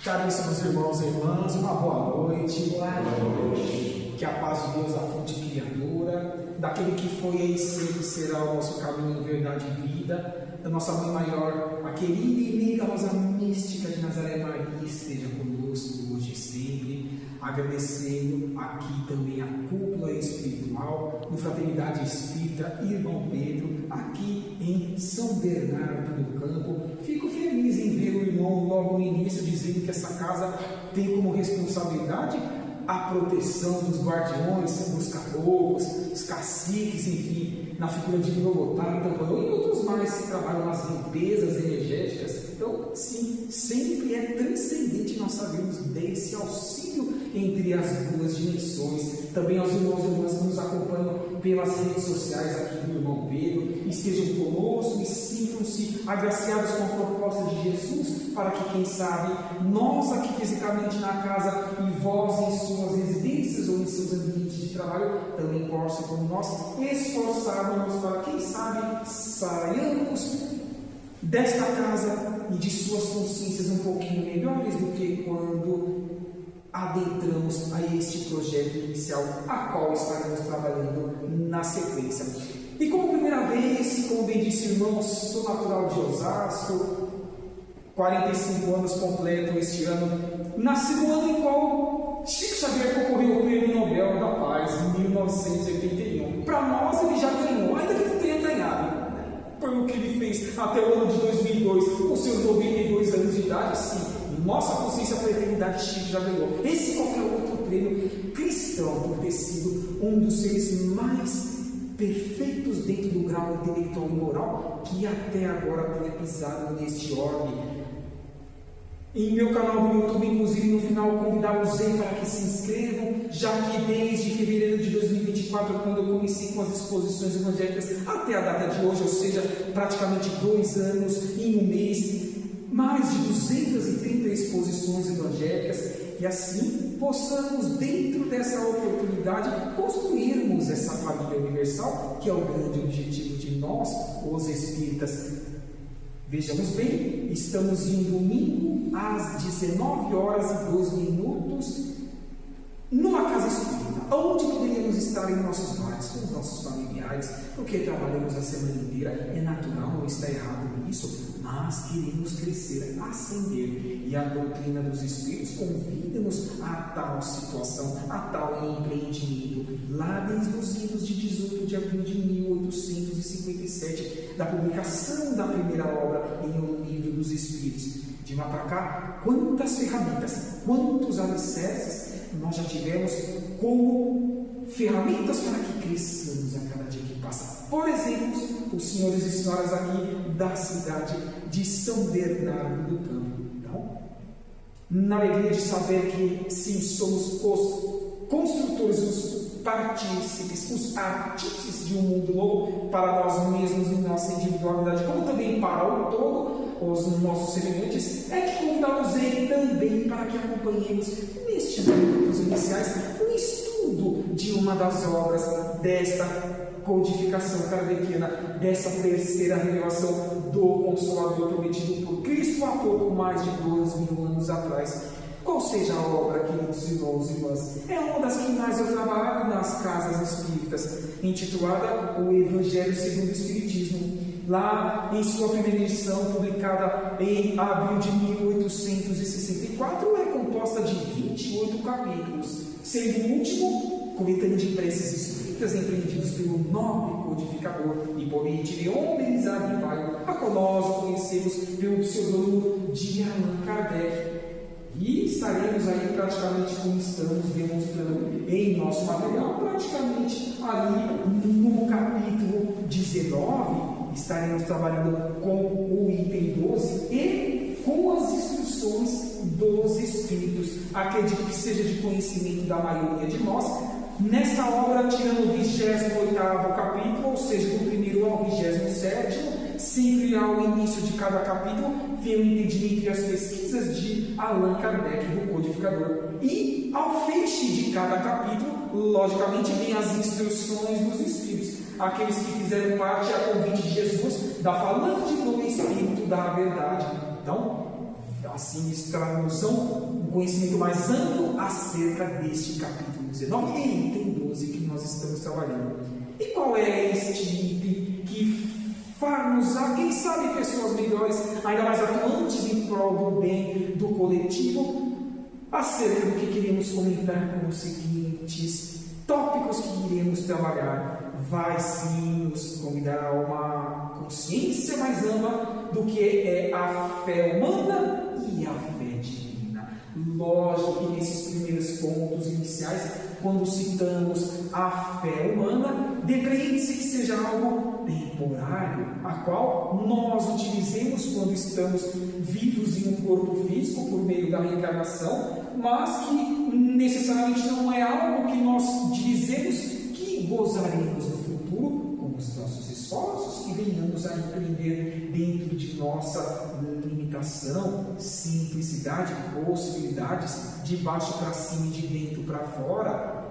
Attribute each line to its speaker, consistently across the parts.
Speaker 1: Caríssimos irmãos e irmãs, uma boa noite.
Speaker 2: Boa noite.
Speaker 1: Que a paz de Deus, a fonte criadora, daquele que foi e sempre será o nosso caminho, verdade e vida, da nossa Mãe Maior, a querida e milagrosa mística de Nazaré Maria, esteja conosco hoje e sempre, agradecendo aqui também a cúpula espiritual, no Fraternidade Espírita Irmão Pedro, aqui em São Bernardo do Campo. Fico feliz em ver o irmão logo no início dizendo que essa casa tem como responsabilidade a proteção dos guardiões, dos caboclos, dos caciques, enfim, na figura de Inolotar, Tampanhão e outros mais que trabalham nas limpezas energéticas. Então, sim, sempre é transcendente nós sabermos desse auxílio entre as duas dimensões. Também aos irmãos e irmãs que nos acompanham pelas redes sociais aqui do Irmão Pedro, estejam conosco e sintam-se agraciados com a proposta de Jesus, para que, quem sabe, nós aqui fisicamente na casa e vós em suas residências ou em seus ambientes de trabalho, também possam, como nós, esforçarmos para, quem sabe, saiamos desta casa e de suas consciências um pouquinho melhores do que quando adentramos a este projeto inicial, a qual estaremos trabalhando na sequência. E como primeira vez, como bem disse o irmão, sou natural de Osasco, 45 anos completo este ano, nasci no ano em qual Chico Xavier concorreu ao Prêmio Nobel da Paz, em 1981. Para nós ele já ganhou, ainda que não tenha ganhado, pelo que ele fez até o ano de 2002, com seus 92 anos de idade. Sim, nossa consciência para a eternidade, Chico já ganhou esse e qualquer outro prêmio cristão, por ter sido um dos seres mais perfeitos dentro do grau intelectual e moral que até agora tenha pisado neste orbe. Em meu canal do YouTube, inclusive, no final, convidá-los para que se inscrevam, já que desde fevereiro de 2024, quando eu comecei com as exposições evangélicas, até a data de hoje, ou seja, praticamente 2 anos em um mês, mais de 230 exposições evangélicas, e assim possamos, dentro dessa oportunidade, construirmos essa família universal, que é o grande objetivo de nós, os espíritas. Vejamos bem, estamos em domingo às 19h02 numa casa espírita, onde poderíamos estar em nossos lares, com os nossos familiares, porque trabalhamos a semana inteira, é natural, não está errado nisso, mas queremos crescer, ascender, e a doutrina dos Espíritos convida-nos a tal situação, a tal empreendimento, lá desde os idos de 18 de abril de 1857, da publicação da primeira obra em O Livro dos Espíritos. De lá para cá, quantas ferramentas, quantos alicerces nós já tivemos como ferramentas para que cresçamos a cada dia que passa. Por exemplo, os senhores e senhoras aqui da cidade de São Bernardo do Campo. Então, na alegria de saber que sim, somos os construtores, os partícipes, os artífices de um mundo novo para nós mesmos e nossa individualidade, como também para o todo, os nossos semelhantes, é que convidamos ele também para que acompanhemos nestes minutos iniciais o estudo de uma das obras desta codificação kardeciana, dessa terceira revelação do Consolador prometido por Cristo há pouco mais de 2000 anos atrás. Qual seja a obra, queridos irmãos e irmãs? É uma das que mais eu trabalho nas casas espíritas, intitulada O Evangelho segundo o Espiritismo. Lá em sua primeira edição, publicada em abril de 1864, é composta de 28 capítulos, sendo o último coletânea de preces espíritas empreendidos pelo nobre codificador Hipólito Leon Zavivaio, a qual nós conhecemos pelo pseudônimo de Allan Kardec. E estaremos aí praticamente como estamos demonstrando em nosso material, praticamente ali no capítulo 19, estaremos trabalhando com o item 12 e com as instruções dos Espíritos. Acredito que seja de conhecimento da maioria de nós. Nesta obra, tirando o 28º capítulo, ou seja, do 1º ao 27º, sempre ao início de cada capítulo, vem o entendimento e as pesquisas de Allan Kardec, do codificador. E ao feche de cada capítulo, logicamente, vem as instruções dos Espíritos, aqueles que fizeram parte a convite de Jesus da falange do Espírito da Verdade. Então, assim estará-nos um conhecimento mais amplo acerca deste capítulo 19 e item 12 que nós estamos trabalhando. E qual é este item que far-nos-á, quem sabe, pessoas melhores, ainda mais atuantes em prol do bem do coletivo, acerca do que queremos comentar com os seguintes tópicos que iremos trabalhar? Vai sim nos convidar a uma consciência mais ampla do que é a fé humana e a fé divina. Lógico que nesses primeiros pontos iniciais, quando citamos a fé humana, depreende-se que seja algo temporário, a qual nós utilizemos quando estamos vivos em um corpo físico por meio da reencarnação, mas que necessariamente não é algo que nós dizemos que gozaremos no futuro com os nossos esforços e venhamos a empreender dentro de nossa limitação, simplicidade, possibilidades, de baixo para cima e de dentro para fora.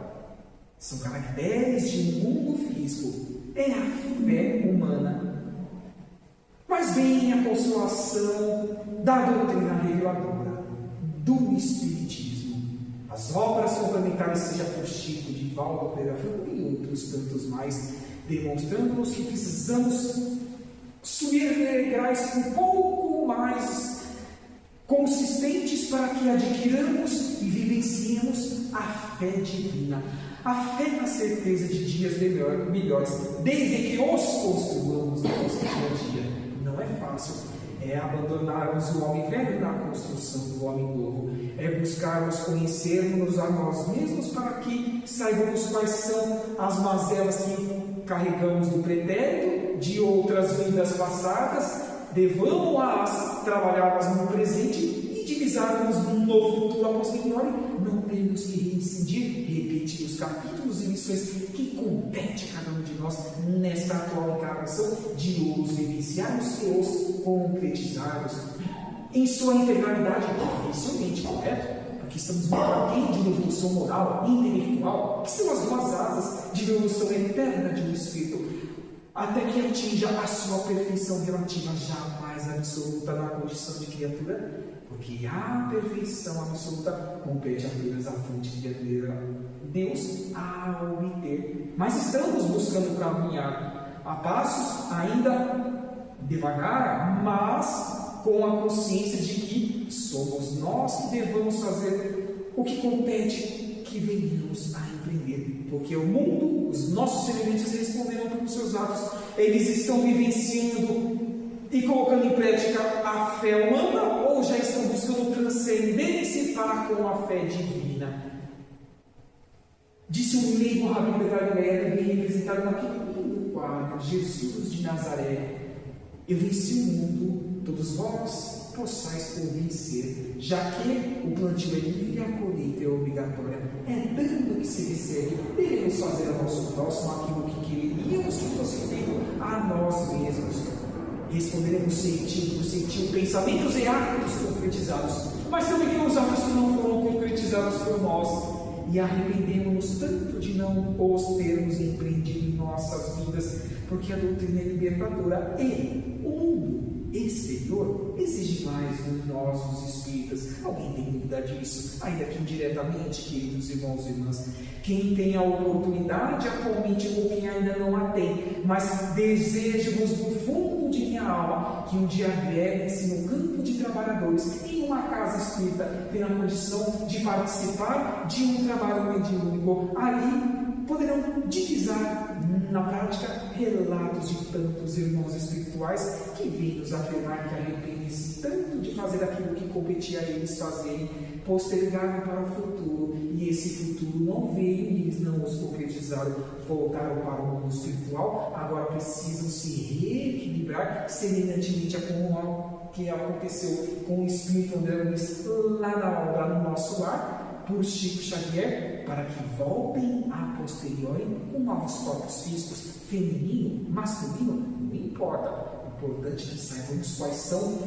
Speaker 1: São caracteres de um mundo físico. É a fé humana. Mas vem a consolação da doutrina reveladora, do Espiritismo. As obras complementares, seja por Chico, de Valdo, Pereira Franco e outros tantos mais, demonstrando-nos que precisamos subir degraus um pouco mais consistentes para que adquiramos e vivenciemos a fé divina. A fé na certeza de dias melhores, desde que os construamos no nosso dia a dia. Não é fácil. É abandonarmos o homem velho na construção do homem novo. É buscarmos conhecermos a nós mesmos para que saibamos quais são as mazelas que carregamos do pretérito, de outras vidas passadas, devamos-as trabalharmos no presente e divisarmos no futuro a posteriori. Não temos que reincidir, repetir os capítulos e lições que compete a cada um de nós nesta atual encarnação, de os vivenciarmos e os concretizarmos em sua integralidade, dificilmente, correto? Porque estamos muito aquém de uma evolução moral, intelectual, que são as duas asas de evolução eterna de um espírito, até que atinja a sua perfeição relativa jamais absoluta na condição de criatura, porque a perfeição absoluta compete apenas à fonte criatura, Deus, a obter. Mas estamos buscando caminhar a passos, ainda devagar, mas com a consciência de que somos nós que devemos fazer o que compete, que venhamos a empreender. Porque o mundo, os nossos semelhantes responderão pelos seus atos. Eles estão vivenciando e colocando em prática a fé humana ou já estão buscando transcender e se parar com a fé divina? Disse um leigo a Rabi da Galileia, bem representado naquele lindo quadro, Jesus de Nazaré: eu venci o mundo, todos vós possais por vencer, já que o plantio é livre e a colheita é obrigatória. É dando que se recebe, devemos fazer ao nosso próximo aquilo que queríamos que fosse feito a nós mesmos. Responderemos sentido por sentido, pensamentos e atos concretizados, mas também temos atos que não foram concretizados por nós, e arrependemos-nos tanto de não os termos empreendido em nossas vidas, porque a doutrina é libertadora e o mundo exterior exige mais de nós, os espíritas. Alguém tem dúvida disso? Ainda que indiretamente, queridos irmãos e irmãs. Quem tem a oportunidade atualmente ou quem ainda não a tem, mas desejo-vos do fundo de minha alma que um dia agreguem-se no campo de trabalhadores em uma casa espírita, tenham a condição de participar de um trabalho mediúnico. Ali poderão divisar na prática relatos de tantos irmãos espirituais que vêm nos afirmar que arrependem-se tanto de fazer aquilo que competia a eles fazerem, postergaram para o futuro, e esse futuro não veio e eles não os concretizaram, voltaram para o mundo espiritual, agora precisam se reequilibrar semelhantemente a como que aconteceu com o Espírito André Luiz lá na obra No Nosso Lar, por Chico Xavier, para que voltem a posteriori com novos corpos físicos, feminino, masculino, não importa. O importante é que saibamos quais são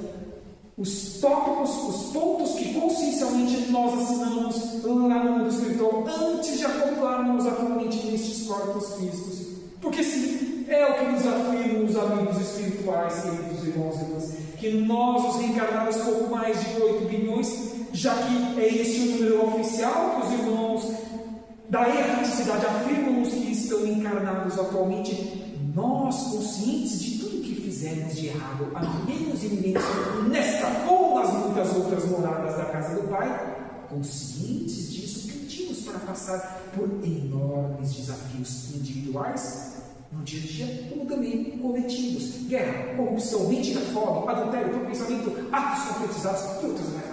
Speaker 1: os tópicos, os pontos que consciencialmente nós assinamos lá no mundo espiritual antes de acoplarmos atualmente nestes corpos físicos. Porque sim, é o que nos afirmam os amigos espirituais, queridos irmãos e irmãs, que nós, os reencarnados, pouco mais de 8 já que é esse o número oficial que os irmãos da erraticidade afirmam os que estão encarnados atualmente, nós, conscientes de tudo que fizemos de errado, há menos e menos nesta ou nas muitas outras moradas da casa do Pai, conscientes disso, pedimos para passar por enormes desafios individuais no dia a dia, como também coletivos: guerra, corrupção, mentira, fome, adultério, propensamento, atos concretizados e outras mais,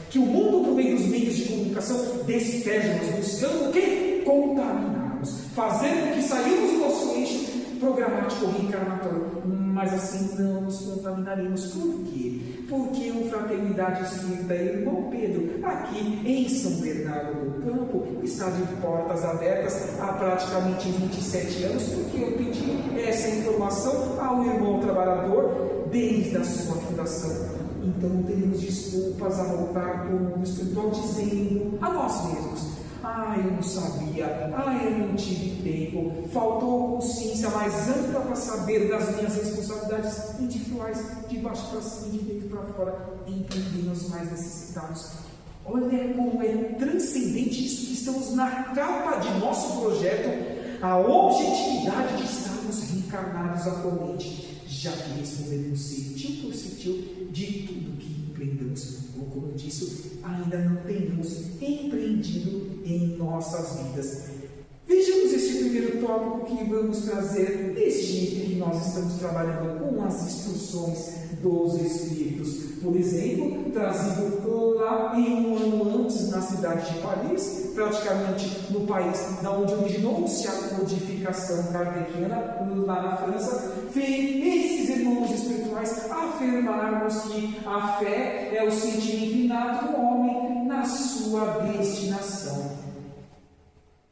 Speaker 1: que o mundo, por meio dos meios de comunicação, despeja-nos, buscando o quê? Contaminarmos, fazendo que saímos do nosso eixo programático reencarnatório, mas assim não nos contaminaremos. Por quê? Porque o Fraternidade Espírita Irmão Pedro, aqui em São Bernardo do Campo, está de portas abertas há praticamente 27 anos, porque eu pedi essa informação ao irmão trabalhador desde a sua fundação. Então não teremos desculpas a voltar para o mundo espiritual dizendo a nós mesmos: eu não sabia, eu não tive tempo, faltou consciência mais ampla para saber das minhas responsabilidades individuais, de baixo para cima, de dentro para fora, entendendo os mais necessitados. Olha como é transcendente isso, que estamos na capa de nosso projeto, a objetividade de estarmos reencarnados atualmente, já que respondemos cetil por cetil de tudo que empreendamos, ou como eu disse, ainda não tenhamos empreendido em nossas vidas. Vejamos este primeiro tópico que vamos trazer neste item que nós estamos trabalhando com as instruções dos Espíritos. Por exemplo, trazido lá em um ano antes na cidade de Paris, praticamente no país da onde originou-se a codificação kardeciana, lá na França, fez esses irmãos espirituais afirmarmos que a fé é o sentimento inato do homem na sua destinação.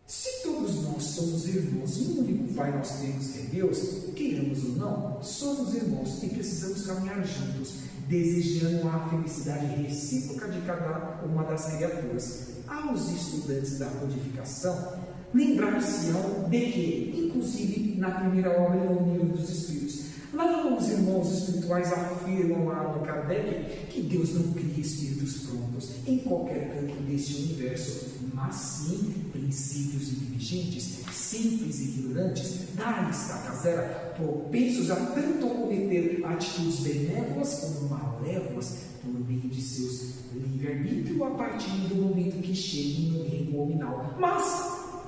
Speaker 1: Se todos nós somos irmãos e o único Pai nós temos que é Deus, queiramos ou não, somos irmãos e precisamos caminhar juntos, desejando a felicidade recíproca de cada uma das criaturas. Aos estudantes da codificação, lembrar-se-ão de que, inclusive na primeira obra no Livro dos Espíritos, lá os irmãos espirituais afirmam a Allan Kardec que Deus não cria espíritos prontos em qualquer canto deste universo, mas sim princípios inteligentes, simples e ignorantes, da estaca zero, propensos a tanto cometer atitudes benévolas como malévolas, por meio de seus livre-arbítrio, a partir do momento que cheguem no reino nominal. Mas,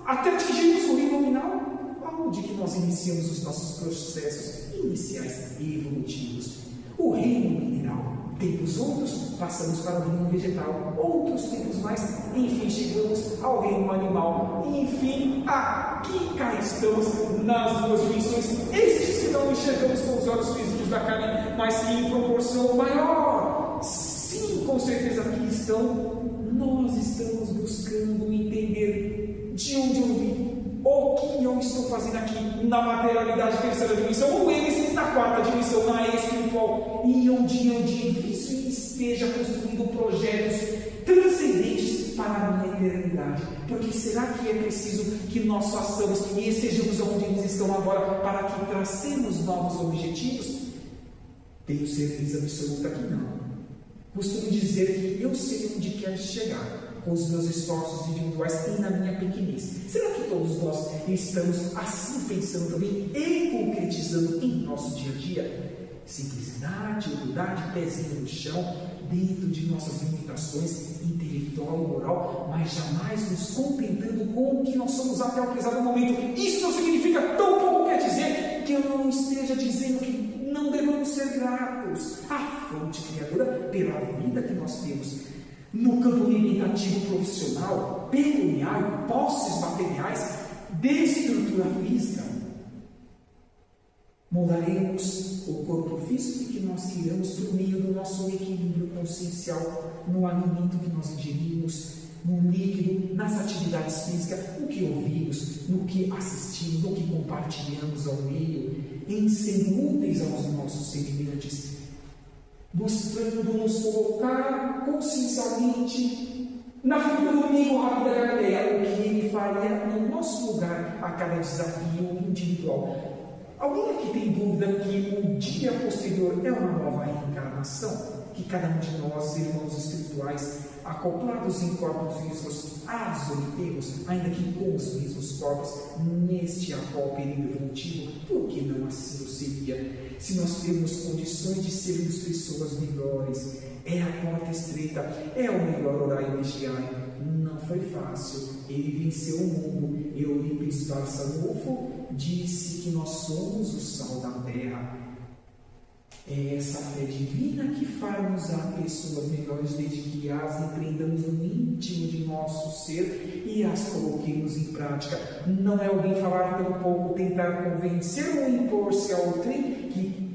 Speaker 1: até atingirmos o reino nominal, aonde que nós iniciamos os nossos processos iniciais e evolutivos? O reino mineral. Tempos outros, passamos para o reino vegetal, outros tempos mais, enfim, chegamos ao reino animal, enfim, aqui cá estamos nas duas dimensões, estes que não enxergamos com os olhos físicos da carne, mas que em proporção maior, sim, com certeza aqui estão. Nós estamos buscando entender de onde eu vim, o que eu estou fazendo aqui na materialidade terceira dimensão, ou eles na quarta dimensão, na espiritual, e onde eu diviso e esteja construindo projetos transcendentes para a minha eternidade. Porque será que é preciso que nós façamos e estejamos onde eles estão agora para que tracemos novos objetivos? Tenho certeza absoluta que não. Costumo dizer que eu sei onde quero chegar com os meus esforços individuais e na minha pequenez. Será que todos nós estamos assim pensando também e concretizando em nosso dia a dia? Simplicidade, humildade, pezinho no chão, dentro de nossas limitações intelectual e moral, mas jamais nos contentando com o que nós somos até o presente momento. Isso não significa, tão pouco quer dizer, que eu não esteja dizendo que não devemos ser gratos à fonte criadora pela vida que nós temos. No campo limitativo profissional, pecuniário, posses materiais, de estrutura física, moldaremos o corpo físico que nós criamos por meio do nosso equilíbrio consciencial, no alimento que nós ingerimos, no líquido, nas atividades físicas, no que ouvimos, no que assistimos, no que compartilhamos ao meio, em sendo úteis aos nossos semelhantes, buscando nos colocar consciencialmente na figura do amigo rápido da Galileia, o que ele faria no nosso lugar a cada desafio individual. Alguém aqui tem dúvida que o dia posterior é uma nova reencarnação? que cada um de nós, irmãos espirituais, acoplados em corpos físicos, azoitemos, ainda que com os mesmos corpos, neste atual período evolutivo, por que não assim o seria? Se nós temos condições de sermos pessoas melhores, é a porta estreita, é o melhor orar e vigiar. Não foi fácil, ele venceu o mundo. Eurípides Barçanufo disse que nós somos o sal da terra. É essa fé divina que faz-nos a pessoas melhores desde que as empreendamos no íntimo de nosso ser e as coloquemos em prática. Não é alguém falar tão pouco, tentar convencer ou impor-se a outrem que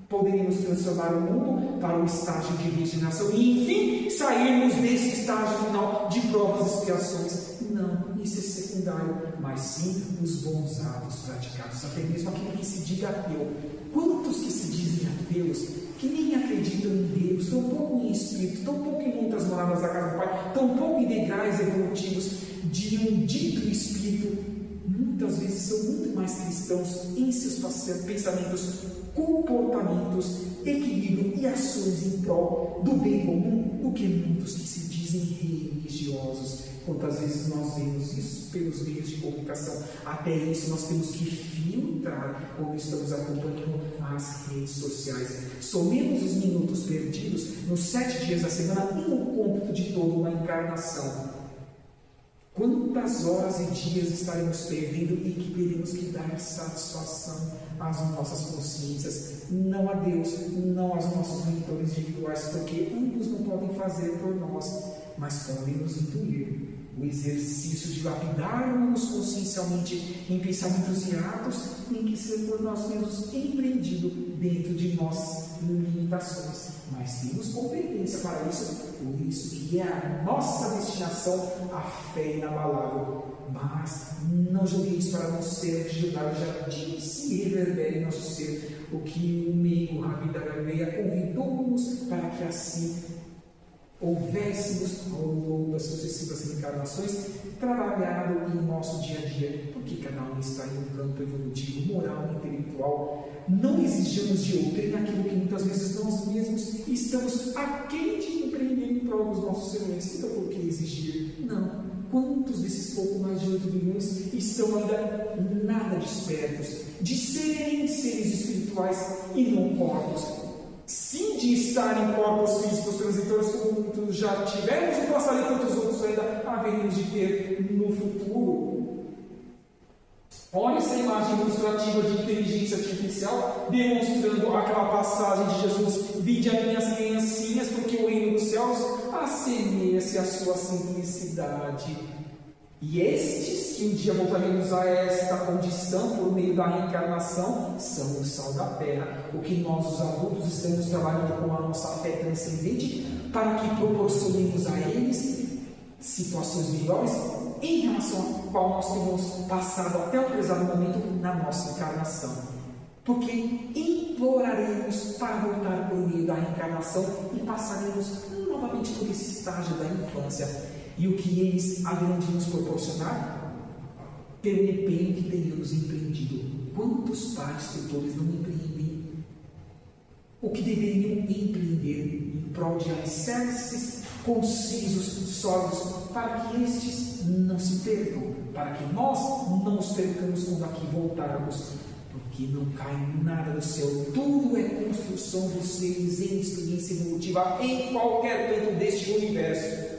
Speaker 1: poderíamos transformar o mundo para um estágio de regeneração e, enfim, sairmos desse estágio final de provas e expiações. Não, isso é secundário, mas sim os bons atos praticados, até mesmo aquele que se diga ateu. Quantos que se dizem ateus, que nem acreditam em Deus, tampouco em Espírito, tampouco em muitas moradas da casa do Pai, tampouco em degraus evolutivos de um dito Espírito, muitas vezes são muito mais cristãos em seus pensamentos, comportamentos, equilíbrio e ações em prol do bem comum do que muitos que se dizem religiosos. Quantas vezes nós vemos isso pelos meios de comunicação? Até isso nós temos que filtrar quando estamos acompanhando as redes sociais. Somemos os minutos perdidos nos 7 dias da semana e no cômputo de toda uma encarnação. Quantas horas e dias estaremos perdendo e que teremos que dar satisfação às nossas consciências, não a Deus, não aos nossos mentores individuais, porque ambos não podem fazer por nós, mas podem nos intuir. O exercício de lapidarmos consciencialmente em pensamentos e atos tem que ser por nós mesmos empreendido dentro de nossas limitações. Mas temos competência para isso, por isso que é a nossa destinação a fé inabalável. Mas não julgue isso para não ser julgado, já disse, e reverbere em nosso ser o que o meigo Rabi da Galileia convidou-nos para que assim houvéssemos, ao longo das sucessivas reencarnações, trabalhado em nosso dia a dia, porque cada um está em um campo evolutivo, moral, intelectual. Não exijamos de outrem aquilo que muitas vezes nós mesmos estamos aquém de empreender em prol dos nossos semelhantes. Então, por que exigir? Não. Quantos desses pouco mais de 8 bilhões estão ainda nada despertos de serem seres espirituais e não corpos? Sim, de estar em corpos físicos transitores, como muitos já tivemos e passarem tantos outros ainda haveremos de ter no futuro. Olha essa imagem ilustrativa de inteligência artificial demonstrando aquela passagem de Jesus: vide as minhas criancinhas, porque o reino dos céus assemelha-se à sua simplicidade. E estes que um dia voltaremos a esta condição por meio da reencarnação são o sal da terra. O que nós, os adultos, estamos trabalhando com a nossa fé transcendente para que proporcionemos a eles situações melhores em relação a qual nós temos passado até o presente momento na nossa encarnação. Porque imploraremos para voltar por meio da reencarnação e passaremos novamente por esse estágio da infância. E o que eles haverão de nos proporcionar? Pelo empenho que tenhamos empreendido. Quantos pais tutores não empreendem o que deveriam empreender em prol de alicerces concisos, sólidos, para que estes não se percam, para que nós não nos percamos quando aqui voltarmos, porque não cai nada do céu, tudo é construção dos seres em experiência evolutiva em qualquer canto deste universo,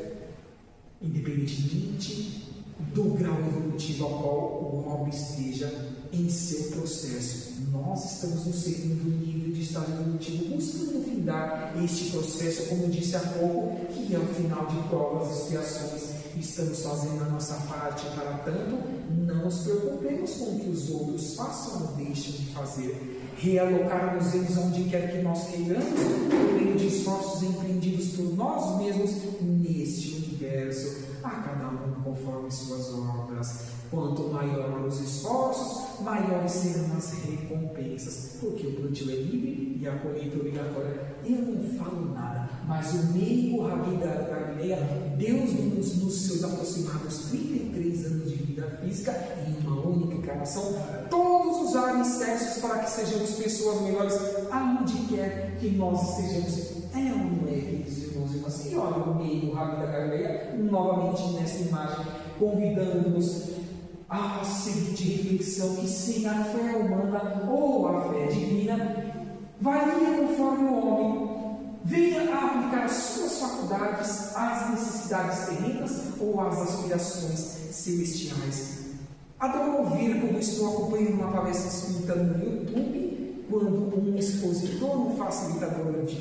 Speaker 1: independentemente do grau evolutivo ao qual o orbe esteja em seu processo. Nós estamos no segundo nível de estágio evolutivo, buscando findar este processo, como eu disse há pouco, que é o final de provas e expiações. Estamos fazendo a nossa parte, para tanto, não nos preocupemos com o que os outros façam ou deixem de fazer. Realocarmos eles onde quer que nós queiramos, por meio de esforços empreendidos por nós mesmos neste universo, a cada um conforme suas obras. Quanto maior os esforços, maiores serão as recompensas, porque o plantio é livre e a colheita é obrigatória. Eu não falo nada, mas o meigo Rabi da Galileia, Deus nos seus aproximados 33 anos de vida física, em uma única encarnação, todos os alicerces para que sejamos pessoas melhores, aonde quer que nós estejamos É ou não é, queridos irmãos e irmãs? E olha o meio, o Rabi da Galileia, novamente nessa imagem, convidando-nos a seguir de reflexão que sim, a fé humana ou a fé divina varia conforme o homem venha a aplicar as suas faculdades às necessidades terrenas ou às aspirações celestiais. Adoro ouvir quando estou acompanhando uma palestra espírita no YouTube, quando um expositor, um facilitador diz: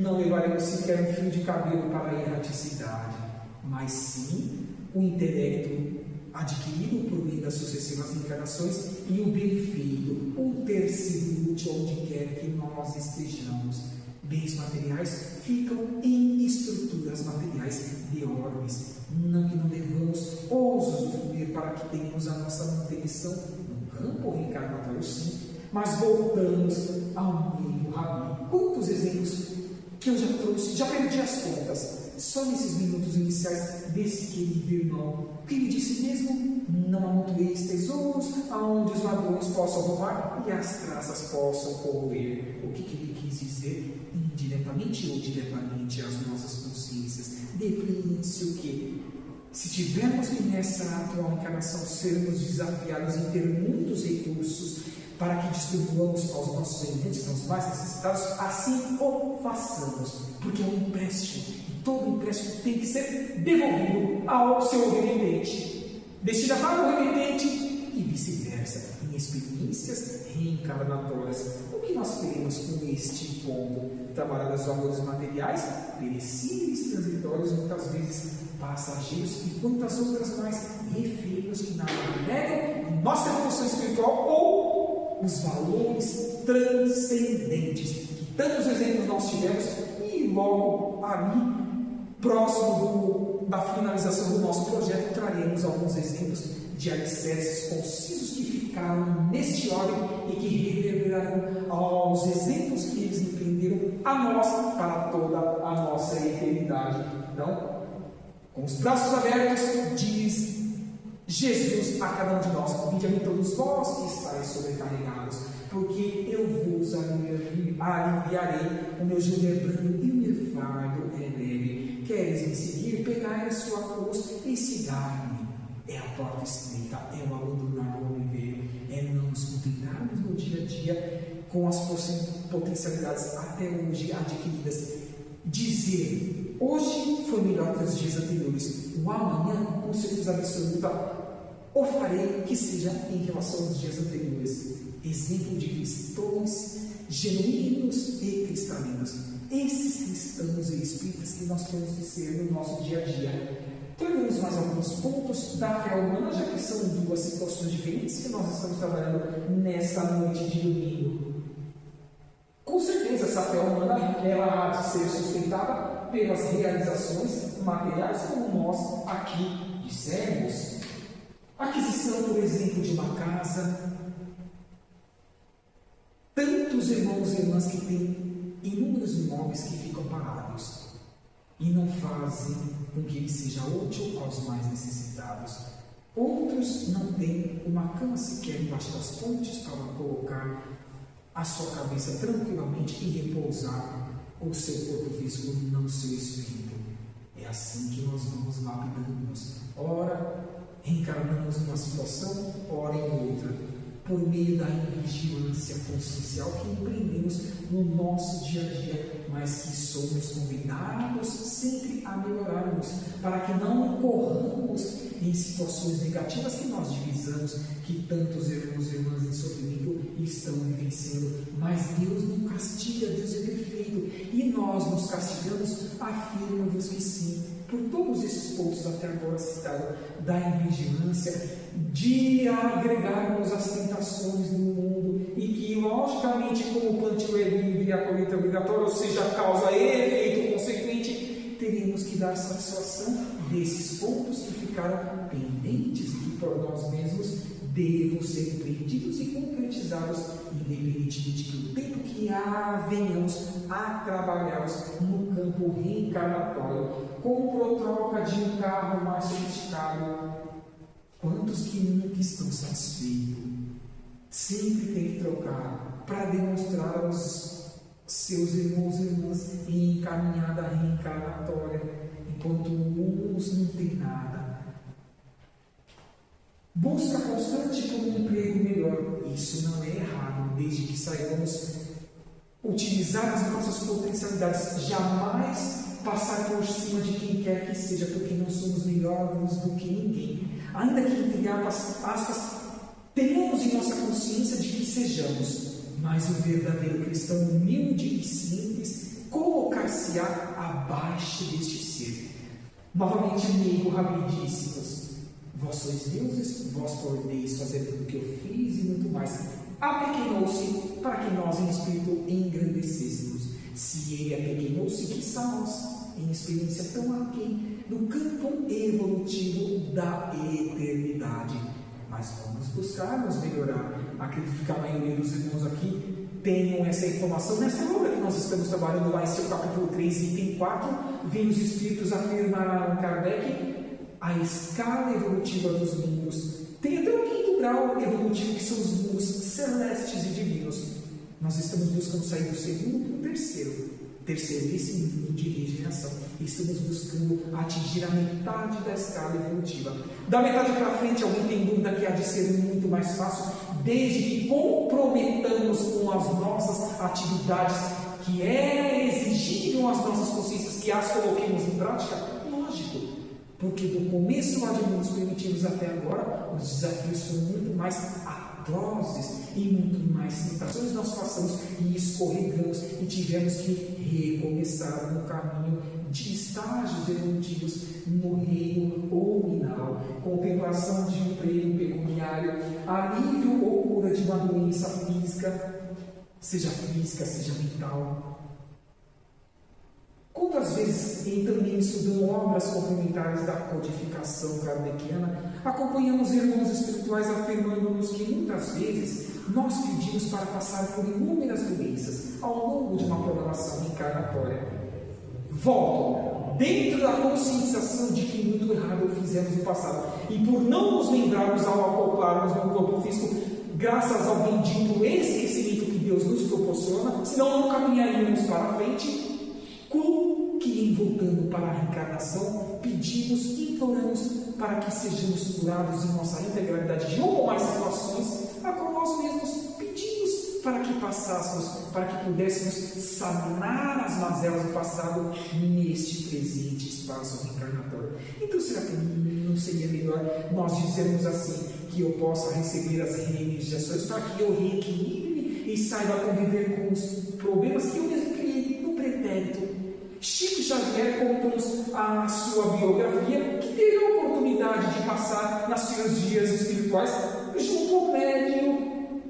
Speaker 1: não levaremos sequer um fio de cabelo para a erraticidade, mas sim o intelecto adquirido por meio das sucessivas encarnações e o bem feito, o ter sido útil onde quer que nós estejamos. Bens materiais ficam em estruturas materiais de orbes, não que não devamos usufruir para que tenhamos a nossa manutenção no campo reencarnatório, sim, mas voltamos ao meio Rabi. Quantos exemplos que eu já trouxe, já perdi as contas, só nesses minutos iniciais desse querido irmão, que ele disse mesmo: não amontoeis tesouros aonde os ladrões possam roubar e as traças possam corroer. O que ele quis dizer? Indiretamente ou diretamente às nossas consciências. Depende-se o que? Se tivermos que nessa atual encarnação sermos desafiados em ter muitos recursos para que distribuamos aos nossos semelhantes, aos mais necessitados, assim o façamos, porque é um empréstimo, e todo empréstimo tem que ser devolvido ao seu remetente, destinado para o remetente e vice-versa, em experiências reencarnatórias. O que nós queremos com este ponto? Trabalhar os valores materiais, perecíveis, transitórios, muitas vezes passageiros, e quantas outras mais efeitos que nada negam em nossa evolução espiritual, ou os valores transcendentes, que tantos exemplos nós tivemos, e logo ali, próximo da finalização do nosso projeto, traremos alguns exemplos de alicerces concisos que ficaram neste ordem e que reverberarão aos exemplos que eles empreenderam a nós para toda a nossa eternidade. Então, com os braços abertos, diz Jesus a cada um de nós: vinde a mim todos vós que estáis sobrecarregados, porque eu vos aliviarei, o meu jugo é brando e o meu fardo é leve. Queres me seguir? Pegai a sua cruz e sigai-me. É a porta estreita, é o abandonar o homem velho, é não nos contentarmos no dia a dia com as potencialidades até hoje adquiridas. Dizer: hoje foi melhor que os dias anteriores, o amanhã, com certeza absoluta, o farei que seja em relação aos dias anteriores. Exemplo de cristãos genuínos e cristalinos. Esses cristãos e espíritas que nós temos de ser no nosso dia a dia. Temos mais alguns pontos da fé humana, já que são duas situações diferentes que nós estamos trabalhando nessa noite de domingo. Com certeza, essa fé humana ela há de ser sustentada pelas realizações materiais, como nós aqui dissemos. Aquisição, por exemplo, de uma casa. Tantos irmãos e irmãs que têm inúmeros imóveis que ficam parados e não fazem com que ele seja útil aos mais necessitados. Outros não têm uma cama sequer embaixo das pontes para colocar a sua cabeça tranquilamente e repousar o seu corpo físico, não o seu espírito. É assim que nós vamos lapidando-nos. Ora, reencarnamos numa situação, ora em outra, por meio da vigilância consciencial que empreendemos no nosso dia a dia, mas que somos convidados sempre a melhorarmos, para que não incorramos em situações negativas que nós divisamos, que tantos irmãos e irmãs em sofrimento estão vivenciando. Mas Deus não castiga, Deus é perfeito, e nós nos castigamos, afirmo-vos que sim, por todos esses pontos até agora citados, da invigilância, de agregarmos as tentações do mundo, e que, logicamente, como o plantio é livre e a colheita é obrigatória, ou seja, a causa e efeito consequente, teremos que dar satisfação desses pontos que ficaram pendentes e que por nós mesmos devam ser empreendidos e concretizados, independentemente do tempo que venhamos a trabalharmos no campo reencarnatório. Compra ou troca de um carro mais sofisticado. Quantos que nunca estão satisfeitos? Sempre tem que trocar para demonstrar seus irmãos e irmãs em encaminhada reencarnatória, enquanto uns não têm nada. Busca constante por um emprego melhor. Isso não é errado, desde que saibamos utilizar as nossas potencialidades. Jamais passar por cima de quem quer que seja, porque não somos melhores do que ninguém. Ainda que, entre aspas, tenhamos em nossa consciência de que sejamos, mas o verdadeiro cristão humilde e simples colocar-se-á abaixo deste ser. Novamente, amigo Rabi disse-nos: vós sois deuses, vós podeis fazer tudo o que eu fiz e muito mais. Apequenou-se para que nós em espírito engrandecêssemos. Se ele apequenou-se, quiçá nós, em experiência tão aquém do campo evolutivo da eternidade. Mas vamos buscar nos melhorar. Acredito que a maioria dos irmãos aqui tenham essa informação. Nessa obra que nós estamos trabalhando lá em seu capítulo 3, item 4, vem os Espíritos afirmar Kardec a escala evolutiva dos mundos. Tem até o 5º grau evolutivo, que são os mundos celestes e divinos. Nós estamos buscando sair do 2º para o 3º. Esse mundo de regeneração. Estamos buscando atingir a metade da escala evolutiva. Da metade para frente, alguém tem dúvida que há de ser muito mais fácil, desde que comprometamos com as nossas atividades, que é exigível às nossas consciências, que as coloquemos em prática? Lógico. Porque do começo lá de mundos primitivos até agora, os desafios foram muito mais atrozes e muito mais tentações nós passamos e escorregamos e tivemos que recomeçar no caminho de estágios evolutivos no reino nominal, contemplação de um emprego pecuniário, alívio ou cura de uma doença física, seja mental. Quantas vezes, em também estudando obras complementares da codificação kardeciana, acompanhamos irmãos espirituais afirmando-nos que muitas vezes nós pedimos para passar por inúmeras doenças ao longo de uma programação encarnatória. Volto, dentro da conscientização de que muito errado fizemos no passado, e por não nos lembrarmos ao acoplarmos no corpo físico, graças ao bendito esquecimento que Deus nos proporciona, senão não caminharíamos para a frente. Como que, voltando para a reencarnação, pedimos e imploramos para que sejamos curados em nossa integralidade de uma ou mais situações, a qual nós mesmos pedimos para que passássemos, para que pudéssemos sanar as mazelas do passado neste presente espaço reencarnatório. Então, será que não seria melhor nós dizermos assim, que eu possa receber as reiniciações para que eu reequilibre e saiba conviver com os problemas que eu mesmo criei no pretérito? Chico Xavier conta-nos a sua biografia, que teve a oportunidade de passar nas cirurgias espirituais junto ao médium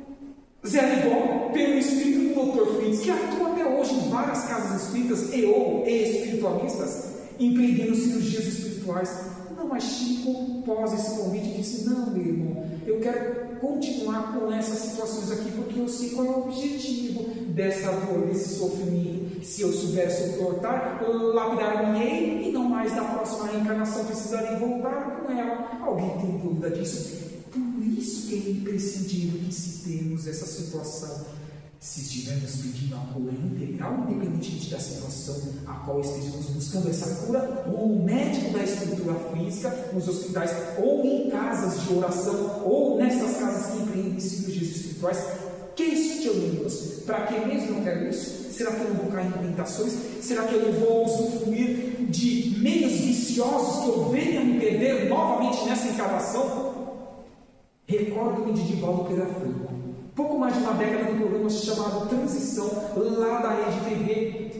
Speaker 1: Zé Ligó, pelo espírito do Dr. Fritz, que atua até hoje em várias casas espíritas ou espiritualistas, empreendendo cirurgias espirituais. Não, mas Chico, pós esse convite, disse: não, meu irmão, eu quero continuar com essas situações aqui, porque eu sei qual é o objetivo dessa dor, desse sofrimento. Se eu souber suportar, lapidar-me-ei, e não mais na próxima reencarnação precisarei voltar com ela. Alguém tem dúvida disso? Por isso que é imprescindível que citemos essa situação. Se estivermos pedindo a cura integral, independentemente da situação a qual estejamos buscando essa cura, ou um médico da estrutura física, nos hospitais, ou em casas de oração, ou nessas casas que empreendem cirurgias espirituais, questionemos: para que mesmo eu quero isso? Será que eu não vou cair em tentações? Será que eu não vou usufruir de meios viciosos que eu venha me perder novamente nessa encarnação? Recordo-me de Divaldo Pereira Franco, pouco mais de uma década, no programa chamado Transição, lá da Rede TV.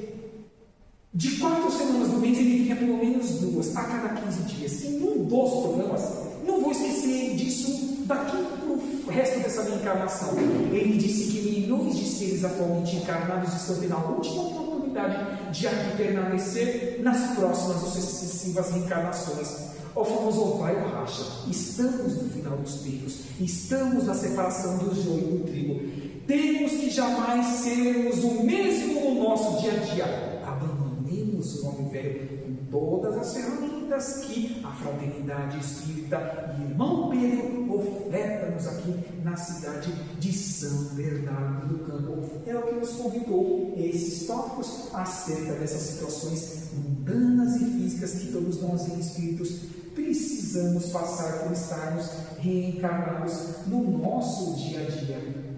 Speaker 1: De 4 semanas do mês, ele vinha pelo menos 2, a cada 15 dias. Em um dos programas, não vou esquecer disso daqui para o resto dessa minha encarnação. Ele disse que milhões de seres atualmente encarnados estão tendo a última oportunidade de aqui permanecer nas próximas ou sucessivas reencarnações. O famoso vai ou racha. Estamos no final dos tempos. Estamos na separação do joio e do trigo. Temos que jamais sermos o mesmo no nosso dia a dia. Abandonemos o homem velho com todas as ferramentas vidas que a Fraternidade Espírita e Irmão Pedro oferta-nos aqui na cidade de São Bernardo do Campo. É o que nos convidou esses tópicos acerca dessas situações mundanas e físicas que todos nós em espíritos precisamos passar por estarmos reencarnados no nosso dia a dia.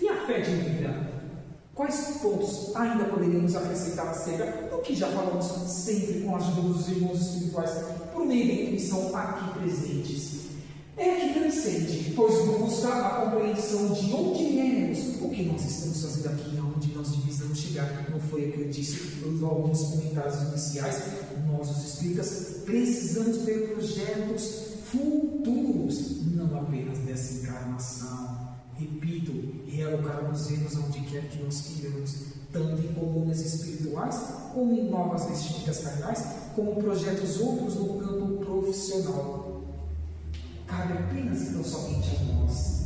Speaker 1: E a fé de vida? Quais pontos ainda poderíamos acrescentar acerca do que já falamos sempre com a ajuda dos irmãos espirituais por meio da intuição aqui presentes? É que transcende, pois busca a compreensão de onde viemos, o que nós estamos fazendo aqui, aonde nós precisamos chegar. Não foi o que eu disse logo nos comentários iniciais. Nós, os espíritas, precisamos ter projetos futuros, não apenas dessa encarnação. Repito, realocarmos-nos onde quer que nós queiramos, tanto em colunas espirituais, como em novas vestimentas carnais, como projetos outros no campo profissional. Cabe apenas então somente a nós.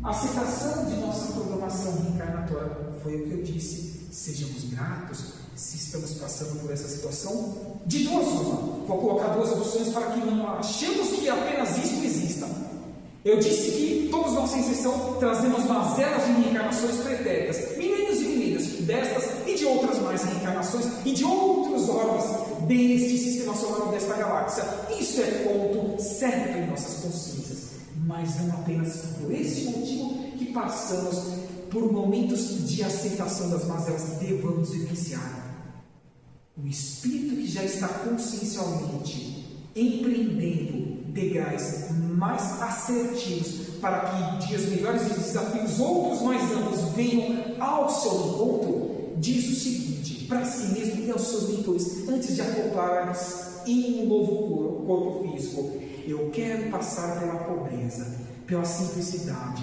Speaker 1: A aceitação de nossa programação reencarnatória foi o que eu disse. Sejamos gratos se estamos passando por essa situação. De duas uma, vou colocar duas opções para que não achemos que apenas isto exista. Eu disse que todos nós, sem exceção, trazemos mazelas de reencarnações pretéritas, milênios e milênios destas e de outras mais reencarnações e de outros órgãos deste sistema solar desta galáxia. Isso é ponto certo em nossas consciências, mas não apenas por esse motivo que passamos por momentos de aceitação das mazelas que devamos vivenciar. O espírito que já está consciencialmente empreendendo degraus mais assertivos para que dias melhores e desafios outros mais amplos venham ao seu encontro, diz o seguinte para si mesmo e aos seus mentores, antes de acoplar-se em um novo corpo físico: eu quero passar pela pobreza, pela simplicidade,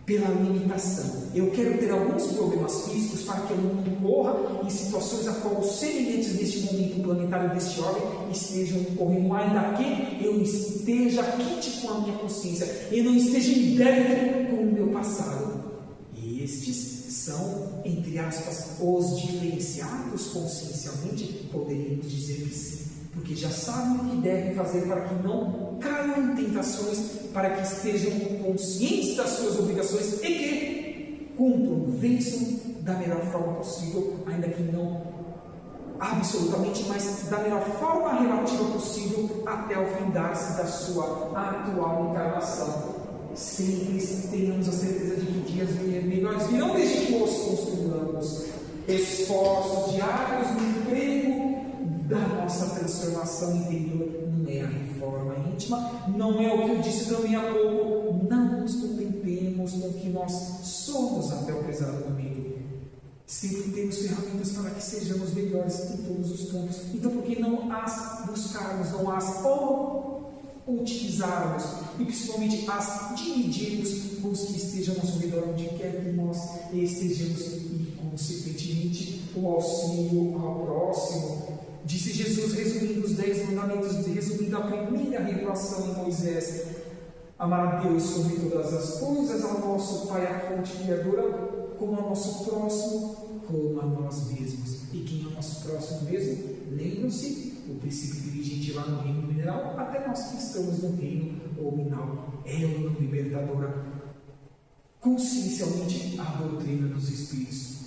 Speaker 1: pela limitação. Eu quero ter alguns problemas físicos para que eu não incorra em situações a qual os semelhantes neste momento planetário deste ordem estejam ocorrendo, ainda que eu esteja quite com a minha consciência e não esteja em débito com o meu passado. E estes são, entre aspas, os diferenciados consciencialmente, poderíamos dizer que sim, porque já sabem o que devem fazer para que não caiam em tentações, para que estejam conscientes das suas obrigações e que cumpram, vençam da melhor forma possível, ainda que não absolutamente, mas da melhor forma relativa possível até o findar-se da sua atual encarnação. Sempre tenhamos a certeza de que dias melhores virão desde que os construamos. Esforços diários no emprego da nossa transformação interior, não é a reforma íntima, não é o que eu disse também há pouco. Não nos contentemos no que nós somos até o pesado momento. Sempre temos ferramentas para que sejamos melhores em todos os pontos. Então, por que não as buscarmos, não as utilizarmos e principalmente as dividirmos com os que estejam ao nosso redor, onde quer que nós estejamos, e consequentemente o auxílio ao próximo. Disse Jesus, resumindo os 10 mandamentos, resumindo a primeira revelação em Moisés: amar a Deus sobre todas as coisas, ao nosso Pai, a fonte criadora, como ao nosso próximo, como a nós mesmos. E quem é o nosso próximo mesmo? Lembram-se, o princípio dirigente lá no reino mineral, até nós que estamos no reino nominal. Ela não libertadora, consciencialmente, a doutrina dos Espíritos.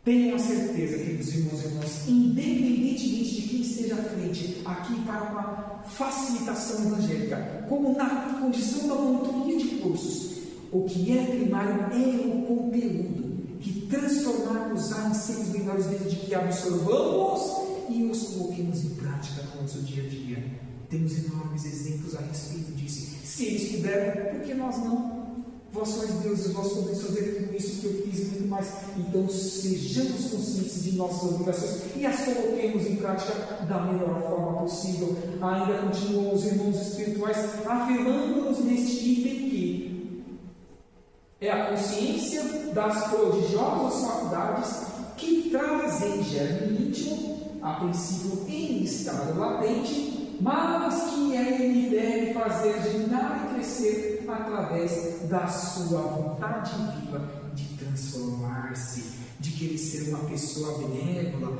Speaker 1: Tenham a certeza, queridos irmãos e irmãs, independentemente de quem esteja à frente, aqui para uma facilitação evangélica, como na condição da monitoria de cursos, o que é primário é o conteúdo, que transformarmos-á em seres melhores desde que absorvamos e os coloquemos em prática no nosso dia a dia. Temos enormes exemplos a respeito disso. Se eles puderam, por que nós não? Vós sois deuses, vós podeis fazer tudo isso que eu fiz e muito mais. Então sejamos conscientes de nossas obrigações e as coloquemos em prática da melhor forma possível. Ainda continuam os irmãos espirituais afirmando-nos neste item que é a consciência das prodigiosas faculdades que trazem germe íntimo, a princípio em estado latente, mas que ele deve fazer germinar e crescer através da sua vontade viva de transformar-se, de querer ser uma pessoa benévola,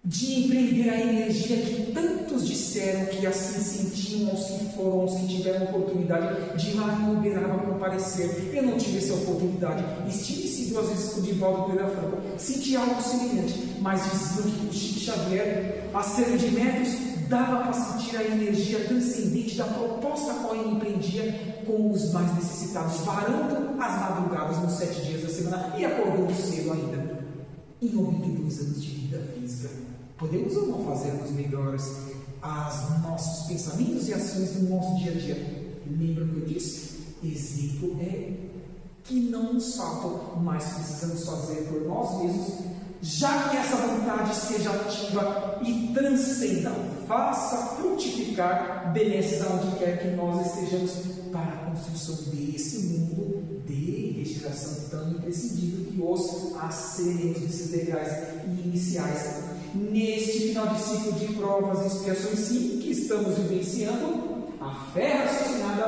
Speaker 1: de empreender a energia que tanto assim sentiam os que tiveram oportunidade de ir lá em Uberaba comparecer. Eu não tive essa oportunidade. Estive-se 2 vezes com o Divaldo Pereira Franco. Senti algo semelhante, mas diziam que com Chico Xavier, a série de metros dava para sentir a energia transcendente da proposta a qual ele empreendia com os mais necessitados, varando as madrugadas nos 7 dias da semana e acordando cedo ainda. Em 92 anos de vida física, podemos ou não fazermos melhores os nossos pensamentos e ações no nosso dia a dia? Lembra o que eu disse? Exemplo é que não nos falta, mas precisamos fazer por nós mesmos, já que essa vontade seja ativa e transcenda, faça frutificar benesses aonde quer que nós estejamos para a construção desse mundo de regeneração tão imprescindível que os acessaremos nesses degraus iniciais. Neste final de ciclo de provas e expiações, sim, que estamos vivenciando, a fé raciocinada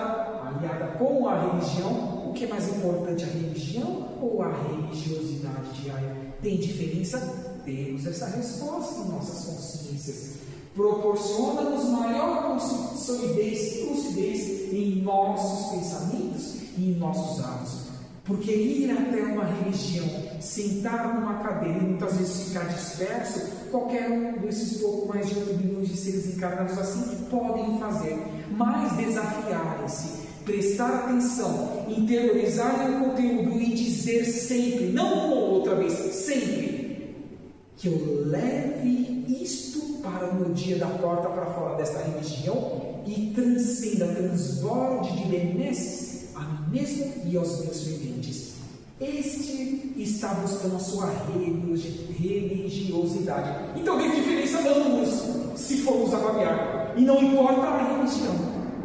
Speaker 1: aliada com a religião. O que é mais importante, a religião ou a religiosidade diária? Tem diferença? Temos essa resposta em nossas consciências. Proporciona-nos maior solidez e lucidez em nossos pensamentos e em nossos atos. Porque ir até uma religião, sentar numa cadeira e muitas vezes ficar disperso, qualquer um desses pouco mais de 8 milhões de seres encarnados assim podem fazer. Mas desafiarem-se, prestar atenção, interiorizarem o conteúdo e dizer sempre, não uma ou outra vez, sempre, que eu leve isto para o meu dia da porta para fora desta religião e transcenda, transborde de benesses a mim mesmo e aos meus semelhantes. Este está buscando a sua religiosidade. Então, que diferença damos se formos avaliar? E não importa a religião,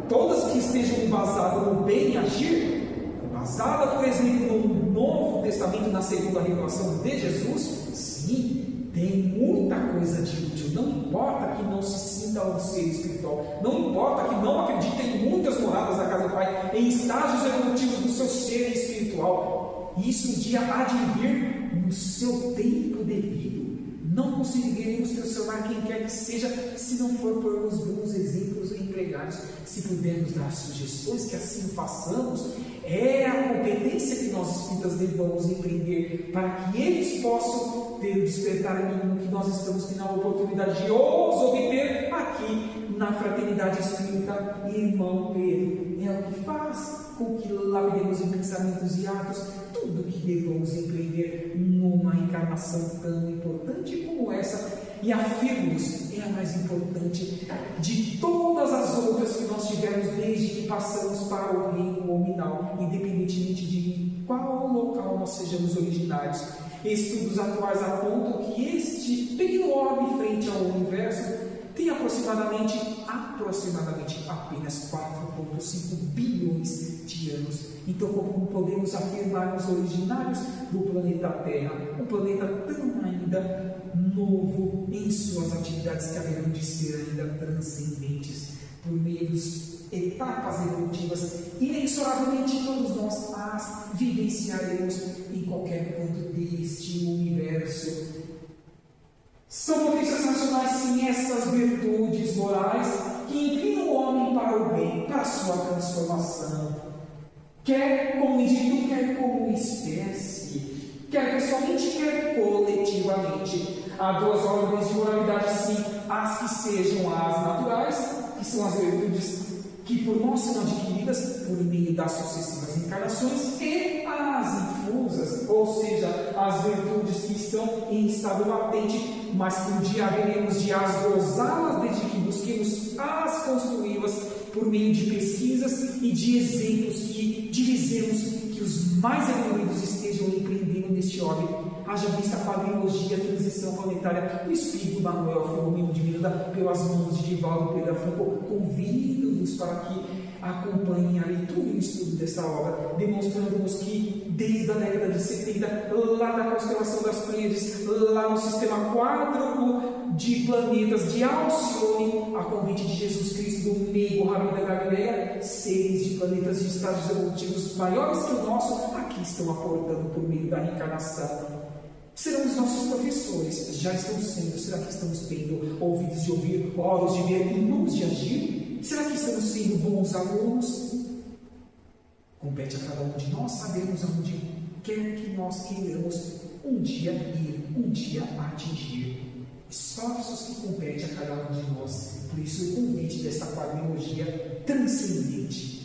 Speaker 1: todas que estejam embasadas no bem agir, embasada, por exemplo, no Novo Testamento, na segunda revelação de Jesus, sim, tem muita coisa de útil. Não importa que não se sinta um ser espiritual, não importa que não acredite em muitas moradas da casa do Pai, em estágios evolutivos do seu ser espiritual. Isso um dia há de vir no seu tempo devido. Não conseguiremos transformar quem quer que seja se não for por uns bons exemplos empregados. Se pudermos dar sugestões, que assim façamos, é a competência que nós espíritas devamos empreender para que eles possam ter o despertar mínimo que nós estamos tendo a oportunidade de os obter aqui na Fraternidade Espírita Irmão Pedro. É o que faz com que lapidemos em pensamentos e atos tudo que devamos empreender numa encarnação tão importante como essa, e afirmo-nos, é a mais importante de todas as outras que nós tivemos desde que passamos para o reino nominal, independentemente de qual local nós sejamos originários. Estudos atuais apontam que este pequeno orbe frente ao universo tem aproximadamente apenas 4,5 bilhões de anos. Então, como podemos afirmar os originários do planeta Terra, um planeta tão ainda novo em suas atividades que haverão de ser ainda transcendentes por meio das etapas evolutivas, inexoravelmente todos nós as vivenciaremos em qualquer ponto deste universo. São potências racionais, sim, essas virtudes morais que inclinam o homem para o bem, para a sua transformação, quer como indivíduo, quer como espécie, quer pessoalmente, quer coletivamente. Há 2 ordens de moralidade, sim, as que sejam as naturais, que são as virtudes que por nós são adquiridas por meio das sucessivas encarnações, e as infusas, ou seja, as virtudes que estão em estado latente, mas que um dia haveremos de as gozá-las desde que busquemos as construí-las por meio de pesquisas e de exemplos que divisemos que os mais evoluídos estejam empreendendo neste orbe. Haja vista a quadrilogia, a transição planetária do Espírito Manuel Filomeno de Miranda pelas mãos de Divaldo Pereira Franco. Convido-vos para que acompanhem a leitura e o estudo desta obra, demonstrando-nos que desde a década de 70, lá na constelação das Pleiades, lá no sistema quádruplo de planetas de Alcione, a convite de Jesus Cristo do meio Rabi da Galileia, seres de planetas de estágios evolutivos maiores que o nosso, aqui estão aportando por meio da reencarnação. Serão os nossos professores, já estão sendo. Será que estamos tendo ouvidos de ouvir, olhos de ver e mãos de agir? Será que estamos sendo bons alunos? Compete a cada um de nós sabermos aonde quer que nós queiramos um dia ir, um dia atingir. Esforços que compete a cada um de nós. Por isso o convite desta quadrilogia transcendente.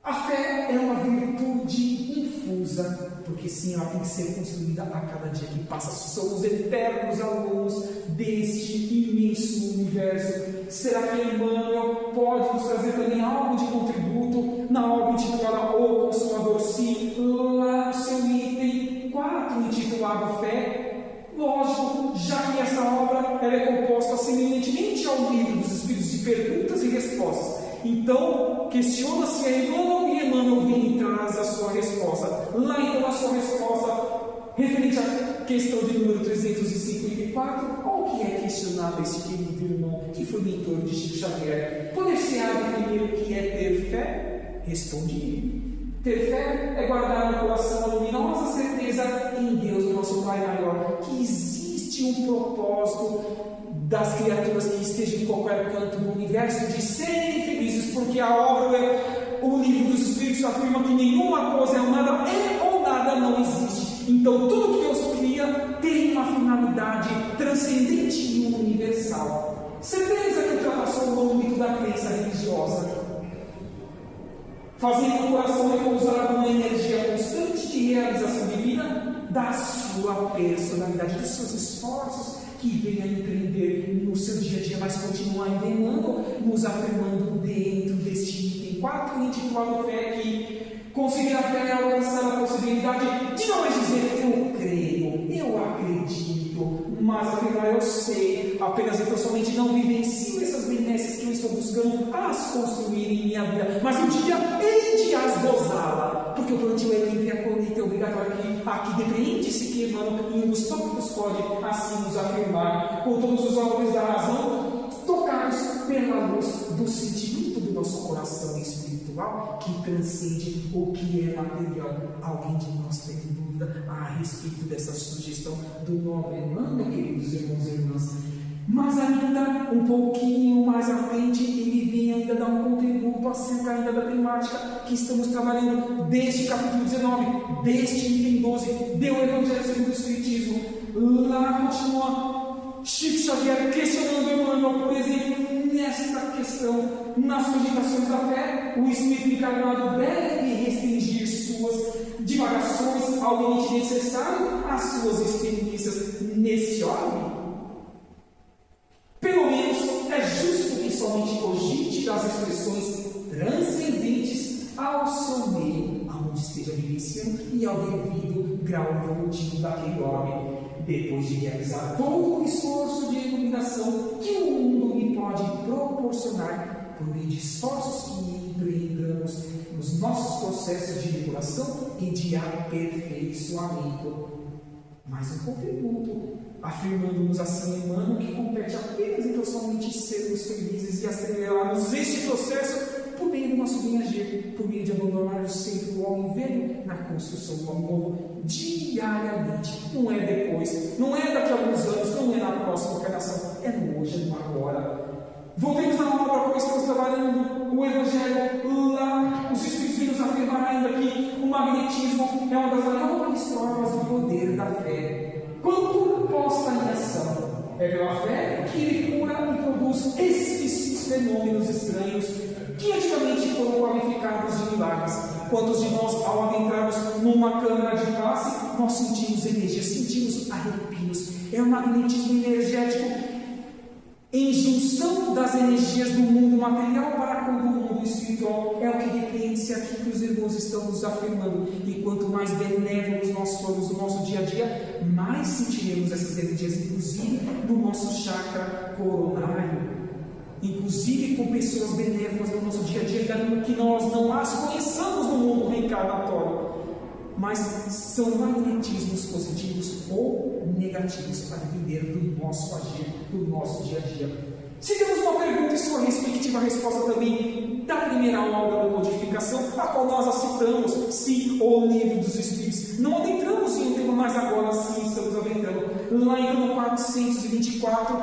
Speaker 1: A fé é uma virtude infusa, porque sim, ela tem que ser construída a cada dia que passa. Somos eternos alunos deste imenso universo. Será que Emmanuel pode nos trazer também algo de contributo na obra intitulada O Consolador? Sim, lá no seu item 4, intitulado Fé. Lógico, já que essa obra ela é composta semelhantemente ao livro dos Espíritos de perguntas e respostas. Então, questiona-se a Emmanuel e Emmanuel vem e traz a sua resposta. Lá então a sua resposta referente à questão de número 354, ao que é questionado esse querido irmão que foi mentor de Chico Xavier. Poder-se-á definir o que é ter fé? Responde ele. Ter fé é guardar no coração a luminosa certeza em Deus, nosso Pai maior, que existe um propósito das criaturas que estejam em qualquer canto do universo de serem felizes, porque a obra, o livro dos Espíritos afirma que nenhuma coisa é ou nada não existe. Então tudo que Deus cria tem uma finalidade transcendente e universal. Certeza que ultrapassou o âmbito da crença religiosa, fazendo o coração repousar numa energia constante de realização divina da sua personalidade, dos seus esforços que vem a empreender no seu dia a dia, mas continua envenenando, nos afirmando dentro deste item 4, intitulado Fé, que conseguir a fé é alcançar a possibilidade de não mais dizer eu creio, eu acredito, mas afirmar eu sei, apenas e tão somente não vivencio essas benesses que eu estou buscando as construir em minha vida, mas um dia hei de as gozá-la, porque o plantio é livre e a colheita é obrigatória. Aqui depreende-se que Emmanuel, em um dos tópicos, pode assim nos afirmar, com todos os valores da razão, tocados pela luz do sentimento do nosso coração espiritual, que transcende o que é material. Alguém de nós tem dúvida a respeito dessa sugestão do nobre Emmanuel, queridos irmãos e irmãs? Mas ainda um pouquinho mais à frente, ele vem ainda dar um contributo acerca ainda da temática que estamos trabalhando deste capítulo 19, deste item 12, do Evangelho segundo o Espiritismo. Lá continua Chico Xavier questionando Emmanuel, por exemplo, nesta questão, nas meditações da fé, o Espírito encarnado deve restringir suas divagações ao limite necessário às suas experiências nesse órgão. Pelo menos é justo que somente cogite das expressões transcendentes ao seu meio, aonde esteja vivenciando e ao devido grau evolutivo daquele homem, depois de realizar todo o esforço de iluminação que o mundo lhe pode proporcionar por meio de esforços que empreendamos nos nossos processos de depuração e de aperfeiçoamento. Mais um contributo, afirmando-nos assim, Emmanuel, que compete apenas então somente sermos felizes e acelerarmos este processo por meio do nosso bem agir, por meio de abandonar sempre o homem velho na construção do homem novo diariamente. Não é depois, não é daqui a alguns anos, não é na próxima encarnação, é no hoje, é no agora. Voltemos na obra, pois estamos trabalhando o Evangelho. Lá os Espíritos vêm nos afirmar ainda que o magnetismo é uma das maiores formas do poder da fé. Quando posta em ação, é pela fé que ele cura e produz esses fenômenos estranhos que antigamente foram qualificados de milagres. Quantos de nós, ao adentrarmos numa câmara de passe, nós sentimos energia, sentimos arrepios. É um magnetismo energético em junção das energias do mundo material para com o mundo espiritual. É o que repreende-se aqui que os irmãos estão nos afirmando. E quanto mais benévolos nós formos no nosso dia a dia, mais sentiremos essas energias, inclusive no nosso chakra coronário. Inclusive com pessoas benévolas no nosso dia a dia, ainda que nós não as conheçamos no mundo reencarnatório. Mas são magnetismos positivos ou negativos para depender do nosso agir, do nosso dia a dia. Se temos uma pergunta e sua respectiva resposta também da primeira obra da codificação, a qual nós a citamos, sim, o Livro dos Espíritos. Não adentramos em um tema, mas agora sim estamos adentrando. Lá em ano 424,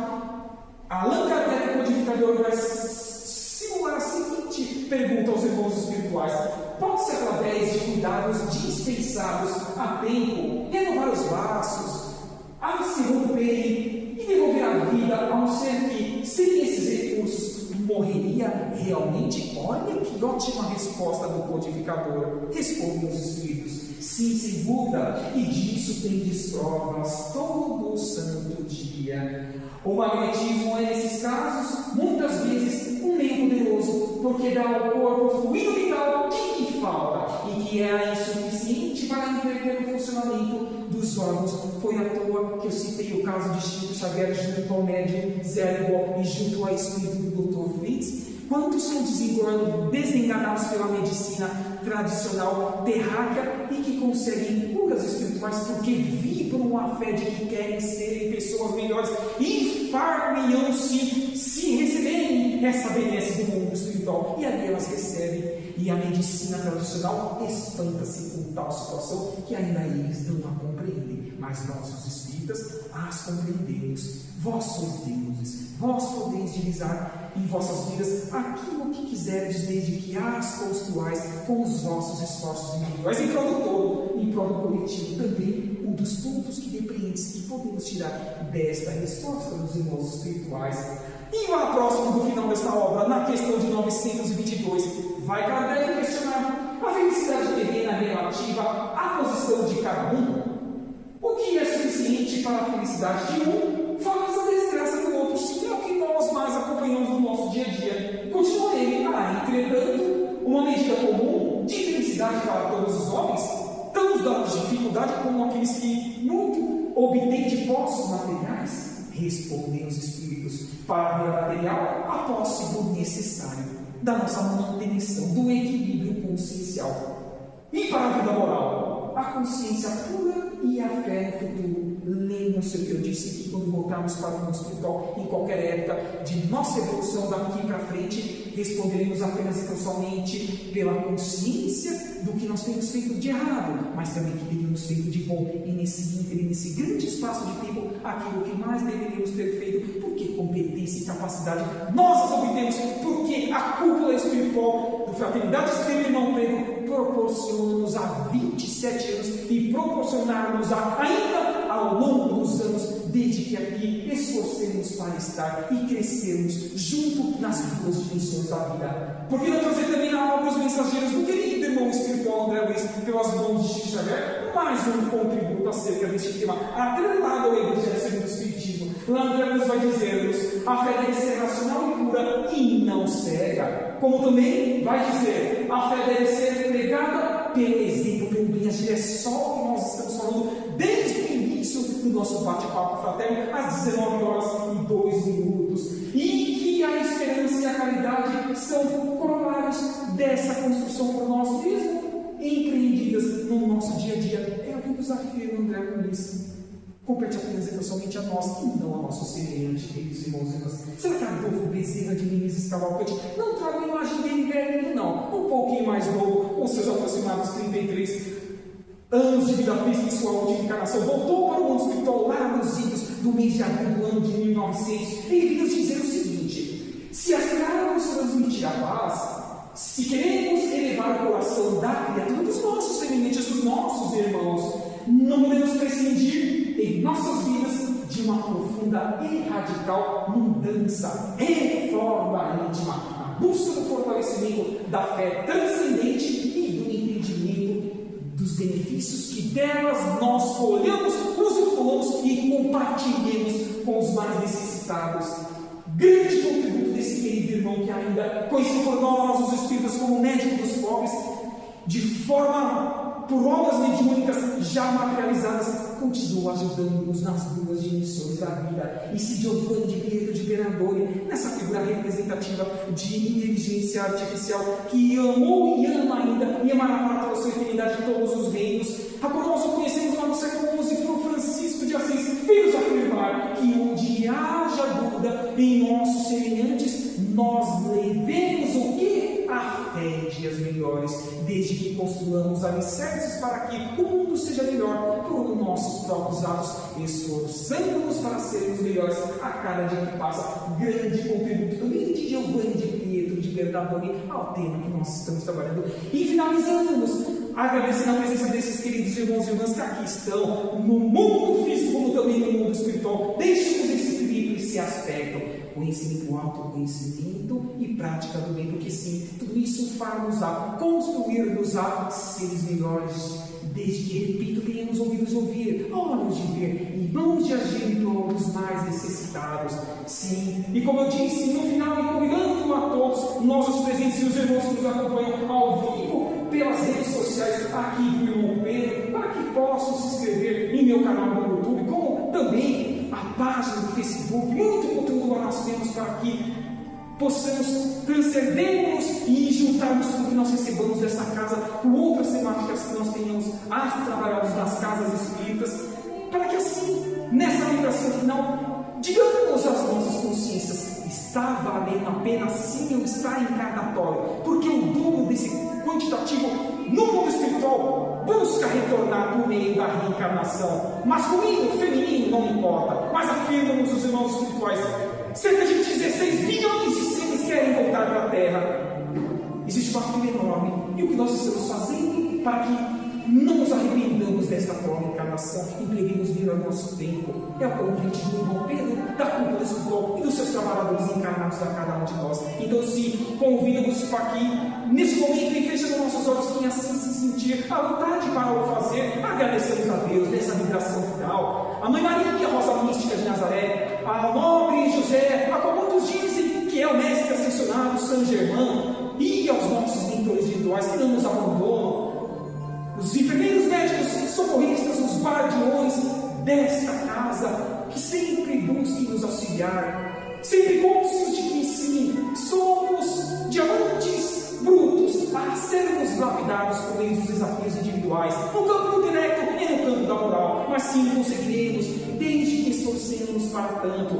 Speaker 1: Allan Kardec, codificador, vai simular a seguinte pergunta aos irmãos espirituais: pode-se, através de cuidados dispensados a tempo, renovar os laços, a se romperem e devolver a vida a um ser que, sem esses recursos, morreria realmente? Olha que ótima resposta do codificador. Respondem os espíritos: sim, sem dúvida, e disso tendes provas todo o santo dia. O magnetismo é, nesses casos, muitas vezes um meio poderoso, porque dá ao corpo o fluido vital que lhe falta e que era insuficiente para interromper o funcionamento dos órgãos. Foi à toa que eu citei o caso de Chico Xavier junto ao médium Zé Lugol e junto ao espírito do Dr. Fritz. Quantos são desenganados pela medicina tradicional terráquea e que conseguem curas espirituais porque vibram a fé de que querem serem pessoas melhores e far-me-ão-se se receberem essa benesse do mundo espiritual? E ali elas recebem, e a medicina tradicional espanta-se com tal situação que ainda eles não a compreendem, mas nós, os espíritas, as compreendemos. Vós sois deuses, vós podeis divisar em vossas vidas aquilo que quiserdes, desde que as construais com os vossos esforços individuais, em prol do todo, em prol do coletivo. Também um dos pontos que depreende-se que podemos tirar desta resposta dos irmãos espirituais. E lá próximo do final desta obra, na questão de 922, vai Kardec questionar a felicidade terrena relativa à posição de cada um. O que é suficiente para a felicidade de um faz a desgraça do outro. Sim, é o que nós mais acompanhamos no nosso dia a dia. Continua ele: entretanto, uma medida comum de felicidade para todos os homens, tanto os dados de dificuldade como aqueles que muito obtêm de posses materiais. Respondem os espíritos: para a vida material, a posse do necessário, da nossa manutenção, do equilíbrio consciencial. E para a vida moral, a consciência pura e a fé no futuro. Lembram-se o que eu disse, que quando voltarmos para o mundo espiritual, em qualquer época de nossa evolução daqui para frente, responderemos apenas e tão somente pela consciência do que nós temos feito de errado, mas também que teríamos feito de bom. E nesse grande espaço de tempo, aquilo que mais deveríamos ter feito, porque competência e capacidade nós as obtemos, porque a cúpula espiritual do Fraternidade Espírita Irmão Pedro proporciona-nos há 27 anos e proporcionar-nos ainda ao longo dos anos, desde que aqui esforcemos para estar e crescermos junto nas duas dimensões da vida. Porque não trazer também na obra os mensageiros do querido irmão espiritual André Luiz, pelas mãos de Chico Xavier, mais um contributo acerca deste tema, atrelado ao Evangelho segundo o Espiritismo. Lá André Luiz vai dizer-nos: a fé deve ser racional e pura e não cega. Como também vai dizer: a fé deve ser pregada pelo exemplo, pelo bem agir. É só o que nós estamos falando desde o início do nosso bate-papo fraterno, às 19h02. E que a esperança e a caridade são corolários dessa construção por nós mesmos, empreendidas no nosso dia a dia. É o que nos afirma André Luiz. Compete apenas e somente a nós e não a nosso semelhante, queridos irmãos e irmãs. Será que Adolfo Bezerra de Menezes Cavalcante não traga a imagem dele velho, não? Um pouquinho mais novo, com seus aproximados 33 anos de vida física e sua última encarnação, voltou para o mundo espiritual lá nos idos do mês de abril do ano de 1900, e veio nos dizer o seguinte: se aspirarmos transmitir a paz, se queremos elevar o coração da criatura, dos nossos semelhantes, dos nossos irmãos, não podemos prescindir em nossas vidas de uma profunda e radical mudança, reforma íntima, a busca do fortalecimento da fé transcendente e do entendimento dos benefícios que delas nós colhamos, usufruamos e compartilhemos com os mais necessitados. Grande contributo desse querido irmão que ainda conhecido por nós, os espíritas, como médico dos pobres, de forma por obras mediúnicas já materializadas, continua ajudando-nos nas duas dimensões da vida. E se Giovanni de Pietro de Bernardone, nessa figura representativa de inteligência artificial, que amou e ama ainda, e amará para toda a sua eternidade todos os reinos, a qual nós o conhecemos lá no século XI por Francisco de Assis, veio nos afirmar que onde haja dúvida em nossos semelhantes, nós levemos o que? A alicerces para que o mundo seja melhor por nossos próprios atos, esforçando-nos para sermos melhores a cada dia que passa. Grande contributo também de Giovanni, de Pietro, de Bernardoni ao tema que nós estamos trabalhando. E finalizamos agradecendo a presença desses queridos irmãos e irmãs que aqui estão, no mundo físico como também no mundo espiritual. Deixe-nos esse aspecto, conhecimento, autoconhecimento e prática do bem, porque sim, tudo isso faz-nos a construir-nos a seres melhores, desde que, repito, tenhamos ouvidos de ouvir, olhos de ver e mãos de agir em prol dos mais necessitados. Sim, e como eu disse, no final, e convidando a todos, nossos presentes e os irmãos que nos acompanham ao vivo pelas redes sociais, aqui do irmão Pedro, para que possam se inscrever em meu canal no YouTube, como também a página do Facebook. Muito conteúdo lá nós temos para que possamos transcendermos e juntarmos tudo que nós recebamos dessa casa com outras temáticas que nós tenhamos a trabalharmos nas casas espíritas, para que assim, nessa vibração final, digamos às nossas consciências: está valendo a pena sim eu estar encarnatório, porque o dom desse quantitativo no mundo espiritual busca retornar por meio da reencarnação. Masculino, feminino, não importa, mas afirmam-nos os irmãos espirituais: cerca de 16 bilhões de seres querem voltar para a Terra. Existe uma fila enorme, e o que nós estamos fazendo para que não nos arrependamos desta própria encarnação, empreguemos vir ao nosso tempo? É o convite do irmão Pedro, da cúpula espiritual e dos seus trabalhadores encarnados a cada um de nós. Então, sim, convido-vos para que, nesse momento, e fechando nossos olhos, quem assim se sentir à vontade para o fazer, agradecemos a Deus nessa vibração final. A Mãe Maria, a Rosa Mística de Nazaré, a Nobre José, a como muitos dizem que é o Mestre Ascensionado São Germão, e aos nossos mentores individuais que não nos abandonam, os enfermeiros, médicos, socorristas, os guardiões desta casa, que sempre busquem nos auxiliar, sempre conscientes de que sim, somos diamantes brutos a sermos lapidados por meio dos desafios individuais, no campo do intelecto e no campo da moral, mas sim conseguiremos, desde que esforcemos para tanto,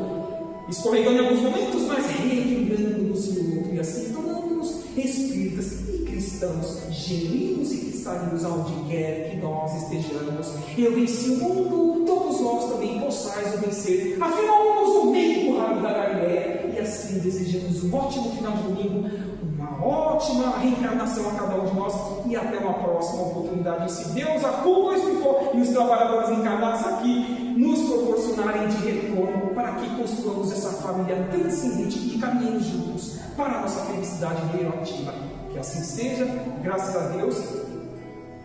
Speaker 1: escorregando em alguns momentos, mas reequilibrando-nos em outro, e assim tornando-nos espíritas e cristãos genuínos e cristalinos aonde quer que nós estejamos. Eu venci o mundo, todos nós também possais o vencer. Afirmamos o meio do ramo da Galileia, e assim desejamos um ótimo final de domingo, uma ótima reencarnação a cada um de nós, e até uma próxima oportunidade, se Deus, a cúpula espiritual e os trabalhadores encarnados aqui nos proporcionarem de retorno, para que construamos essa família transcendente e caminhemos juntos para a nossa felicidade relativa. Que assim seja, graças a Deus,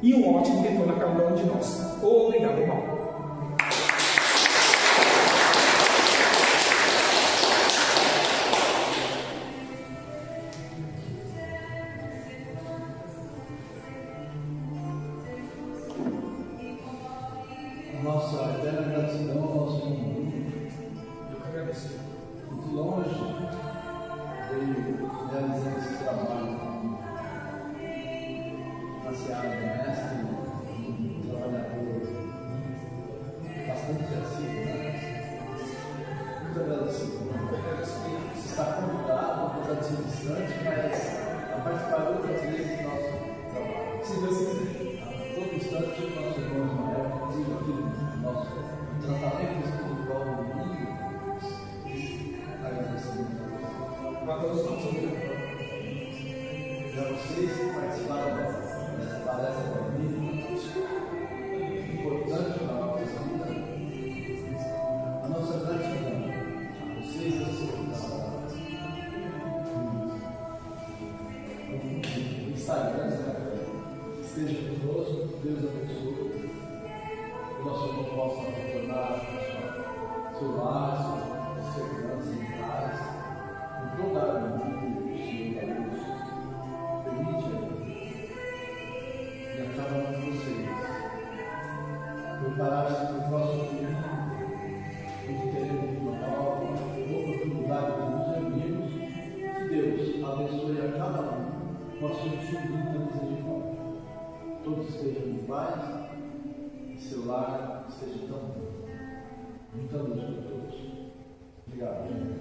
Speaker 1: e um ótimo retorno a cada um de nós. Obrigado, irmão.
Speaker 2: Nossa eterna gratidão ao nosso irmão.
Speaker 1: Eu que agradeço.
Speaker 2: Muito longe veio realizando esse trabalho na seara do mestre, um trabalhador bastante assíduo, né? Muito agradecido. Você está convidado, apesar de ser distante, mas a participar outras vezes do nosso trabalho.
Speaker 1: Se Deus quiser.
Speaker 2: A todo instante, o nosso irmão Ismael, inclusive aqui no nosso tratamento espiritual no domingo, agradecemos
Speaker 1: A todos nós.
Speaker 2: a vocês que participaram dessa palestra comigo, importante para a nossa vida, a nossa gratidão a vocês e a sua no Instagram, esteja conosco, Deus abençoe, que nosso irmão possa retornar seu lar, sua segurança em paz, em toda a harmonia. E a cada um de vocês preparar-se para o próximo domingo, onde teremos uma nova oportunidade de nos reunirmos. Que Deus abençoe a cada um com a sua infinita misericórdia. Todos estejam em paz e seu lar esteja tão bom. Muita luz para todos. Obrigado.